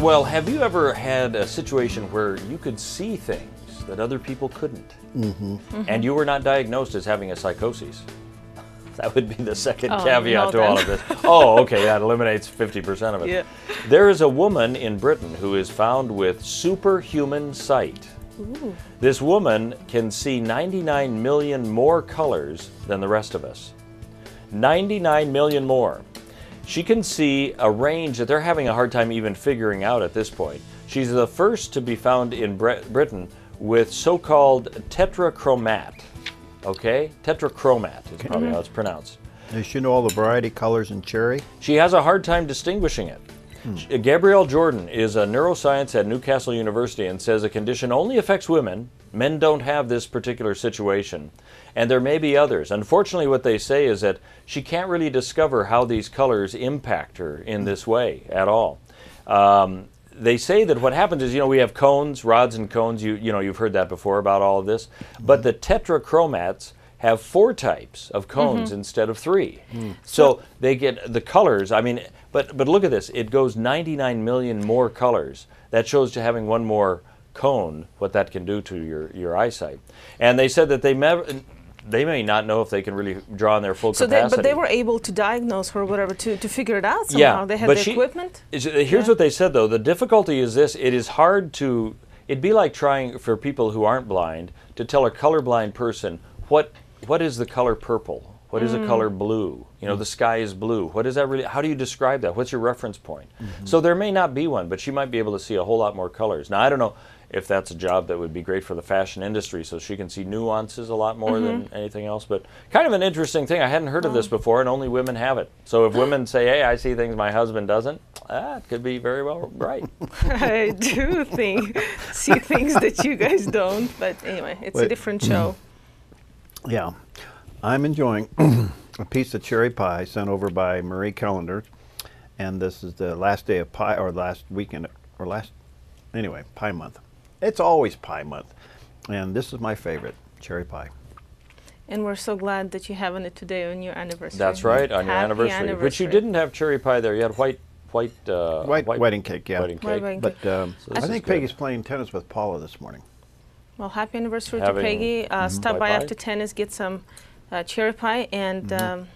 Well, have you ever had a situation where you could see things that other people couldn't? And you were not diagnosed as having a psychosis? That would be the second caveat to all of this. Oh, okay, that eliminates 50% of it. Yeah. There is a woman in Britain who is found with superhuman sight. Ooh. This woman can see 99 million more colors than the rest of us. 99 million more. She can see a range that they're having a hard time even figuring out at this point. She's the first to be found in Britain with so-called tetrachromat. Okay? Tetrachromat is probably how it's pronounced. Does she know all the variety colors in cherry? She has a hard time distinguishing it. Gabrielle Jordan is a neuroscience at Newcastle University and says a condition only affects women. Men don't have this particular situation. And there may be others. Unfortunately, what they say is that she can't really discover how these colors impact her in this way at all. They say that what happens is, we have cones, rods and cones. You've heard that before about all of this. But the tetrachromats have 4 types of cones instead of 3. So they get the colors. I mean, but look at this. It goes 99 million more colors. That shows to having one more cone what that can do to your eyesight. And they said that they may not know if they can really draw on their full capacity. But they were able to diagnose her or whatever to figure it out somehow. They had the equipment. Here's what they said though. The difficulty is this: it is hard to. It'd be like trying for people who aren't blind to tell a colorblind person what is the color purple? What is the color blue? The sky is blue. What is that really? How do you describe that? What's your reference point? So there may not be one, but she might be able to see a whole lot more colors. Now I don't know if that's a job that would be great for the fashion industry, so she can see nuances a lot more than anything else. But kind of an interesting thing. I hadn't heard of this before, and only women have it. So if women say, hey, I see things my husband doesn't, it could be very well right. I do see things that you guys don't. But anyway, it's a different show. Yeah. I'm enjoying a piece of cherry pie sent over by Marie Callender. And this is the last day of pie, or last weekend, or anyway, pie month. It's always pie month, and this is my favorite, cherry pie. And we're so glad that you're having it today on your anniversary. That's right, on your anniversary. Which you didn't have cherry pie there. You had white wedding cake, yeah. Wedding cake. But I think Peggy's playing tennis with Paula this morning. Well, happy anniversary to Peggy. Stop by after tennis, get some cherry pie, and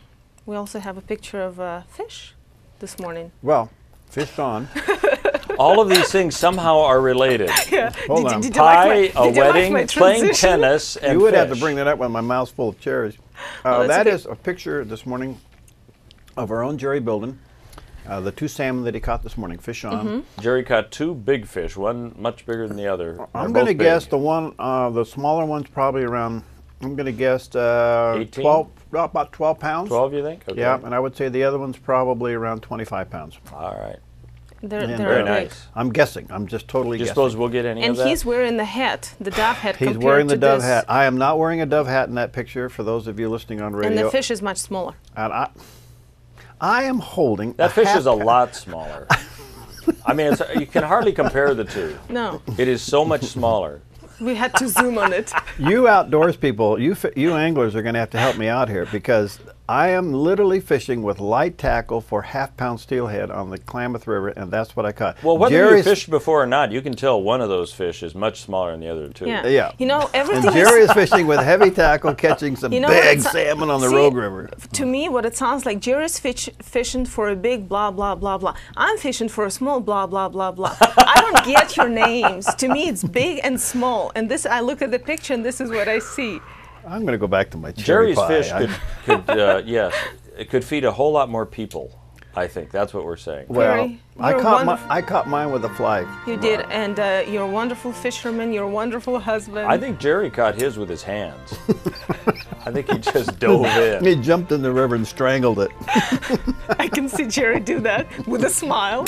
we also have a picture of fish this morning. Well, fish on. All of these things somehow are related. Yeah. Hold on. Pie, a wedding, playing tennis, and you would fish. have to bring that up when my mouth's full of cherries. That is a picture this morning of our own Jerry building. The 2 salmon that he caught this morning, fish on. Jerry caught 2 big fish, one much bigger than the other. I'm going to guess the smaller one's probably around, I'm going to guess 12, about 12 pounds. 12, you think? Okay. Yeah, and I would say the other one's probably around 25 pounds. All right. They're very big. nice. I'm guessing. I'm just totally Do you guessing. suppose we'll get any of that? And he's wearing the hat, the Dove hat. He's wearing the Dove hat. I am not wearing a Dove hat in that picture, for those of you listening on radio. And the fish is much smaller. And I am holding that fish is a lot smaller. I mean, you can hardly compare the two. No. It is so much smaller. We had to zoom on it. You outdoors people, you anglers are going to have to help me out here, because I am literally fishing with light tackle for half-pound steelhead on the Klamath River, and that's what I caught. Well, whether you fished before or not, you can tell one of those fish is much smaller than the other two. Yeah. Everything. And Jerry is fishing with heavy tackle, catching some big salmon on the Rogue River. To me, what it sounds like, Jerry's fishing for a big blah, blah, blah, blah. I'm fishing for a small blah, blah, blah, blah. I don't get your names. To me, it's big and small. And this, I look at the picture, and this is what I see. I'm going to go back to my cherry Jerry's pie. fish yes, it could feed a whole lot more people. I think that's what we're saying. Well, Jerry, I caught mine with a fly. You did, and you're a wonderful fisherman. You're a wonderful husband. I think Jerry caught his with his hands. I think he just dove in. He jumped in the river and strangled it. I can see Jerry do that with a smile.